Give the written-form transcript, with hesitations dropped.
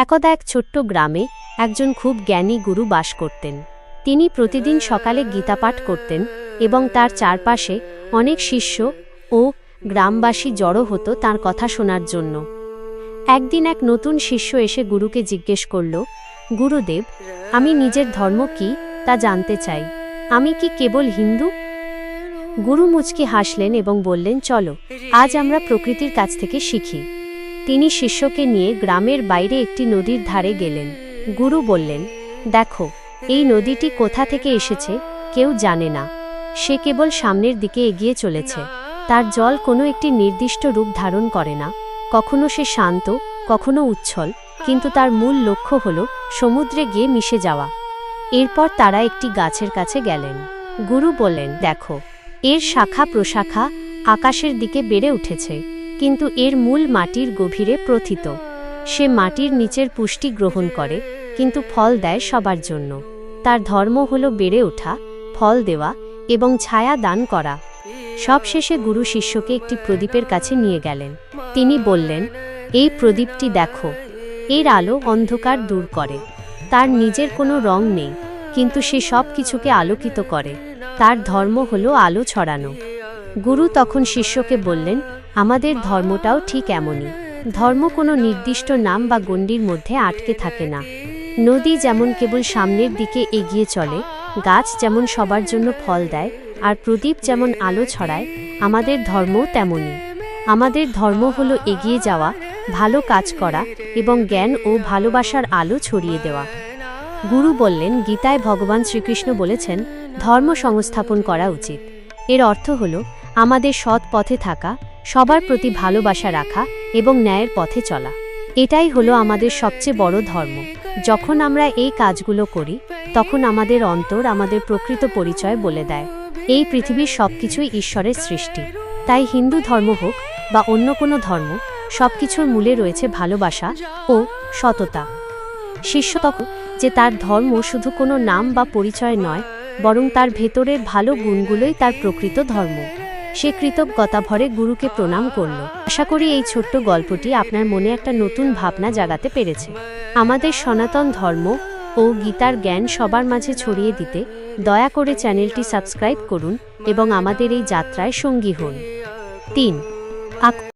একদা এক ছোট্ট গ্রামে একজন খুব জ্ঞানী গুরু বাস করতেন। তিনি প্রতিদিন সকালে গীতাপাঠ করতেন এবং তার চারপাশে অনেক শিষ্য ও গ্রামবাসী জড়ো হতো তার কথা শোনার জন্য। একদিন এক নতুন শিষ্য এসে গুরুকে জিজ্ঞেস করল, গুরুদেব, আমি নিজের ধর্ম কি তা জানতে চাই। আমি কি কেবল হিন্দু? গুরু মুচকি হাসলেন এবং বললেন, চলো, আজ আমরা প্রকৃতির কাছ থেকে শিখি। তিনি শিষ্যকে নিয়ে গ্রামের বাইরে একটি নদীর ধারে গেলেন। গুরু বললেন, দেখো, এই নদীটি কোথা থেকে এসেছে কেউ জানে না। সে কেবল সামনের দিকে এগিয়ে চলেছে। তার জল কোনো একটি নির্দিষ্ট রূপ ধারণ করে না। কখনো সে শান্ত, কখনো উচ্ছল, কিন্তু তার মূল লক্ষ্য হল সমুদ্রে গিয়ে মিশে যাওয়া। এরপর তারা একটি গাছের কাছে গেলেন। গুরু বললেন, দেখো, এর শাখা প্রশাখা আকাশের দিকে বেড়ে উঠেছে, কিন্তু এর মূল মাটির গভীরে প্রথিত। সে মাটির নিচের পুষ্টি গ্রহণ করে, কিন্তু ফল দেয় সবার জন্য। তার ধর্ম হল বেড়ে ওঠা, ফল দেওয়া এবং ছায়া দান করা। সবশেষে গুরু শিষ্যকে একটি প্রদীপের কাছে নিয়ে গেলেন। তিনি বললেন, এই প্রদীপটি দেখো, এর আলো অন্ধকার দূর করে। তার নিজের কোনো রং নেই, কিন্তু সে সব কিছুকে আলোকিত করে। তার ধর্ম হল আলো ছড়ানো। গুরু তখন শিষ্যকে বললেন, আমাদের ধর্মটাও ঠিক এমনই। ধর্ম কোনো নির্দিষ্ট নাম বা গণ্ডির মধ্যে আটকে থাকে না। নদী যেমন কেবল সামনের দিকে এগিয়ে চলে, গাছ যেমন সবার জন্য ফল দেয়, আর প্রদীপ যেমন আলো ছড়ায়, আমাদের ধর্মও তেমনই। আমাদের ধর্ম হলো এগিয়ে যাওয়া, ভালো কাজ করা এবং জ্ঞান ও ভালোবাসার আলো ছড়িয়ে দেওয়া। গুরু বললেন, গীতায় ভগবান শ্রীকৃষ্ণ বলেছেন, ধর্ম সংস্থাপন করা উচিত। এর অর্থ হল আমাদের সৎ পথে থাকা, সবার প্রতি ভালোবাসা রাখা এবং ন্যায়ের পথে চলা। এটাই হলো আমাদের সবচেয়ে বড় ধর্ম। যখন আমরা এই কাজগুলো করি, তখন আমাদের অন্তর আমাদের প্রকৃত পরিচয় বলে দেয়। এই পৃথিবীর সবকিছুই ঈশ্বরের সৃষ্টি। তাই হিন্দু ধর্ম হোক বা অন্য কোনো ধর্ম, সবকিছুর মূলে রয়েছে ভালোবাসা ও সততা। শিষ্য তখন যে তার ধর্ম শুধু কোনো নাম বা পরিচয় নয়, বরং তার ভেতরের ভালো গুণগুলোই তার প্রকৃত ধর্ম। সে কৃতজ্ঞতা ভরে গুরুকে প্রণাম করল। আশা করি এই ছোট্ট গল্পটি আপনার মনে একটা নতুন ভাবনা জাগাতে পেরেছে। আমাদের সনাতন ধর্ম ও গীতার জ্ঞান সবার মাঝে ছড়িয়ে দিতে দয়া করে চ্যানেলটি সাবস্ক্রাইব করুন এবং আমাদের এই যাত্রায় সঙ্গী হন। 3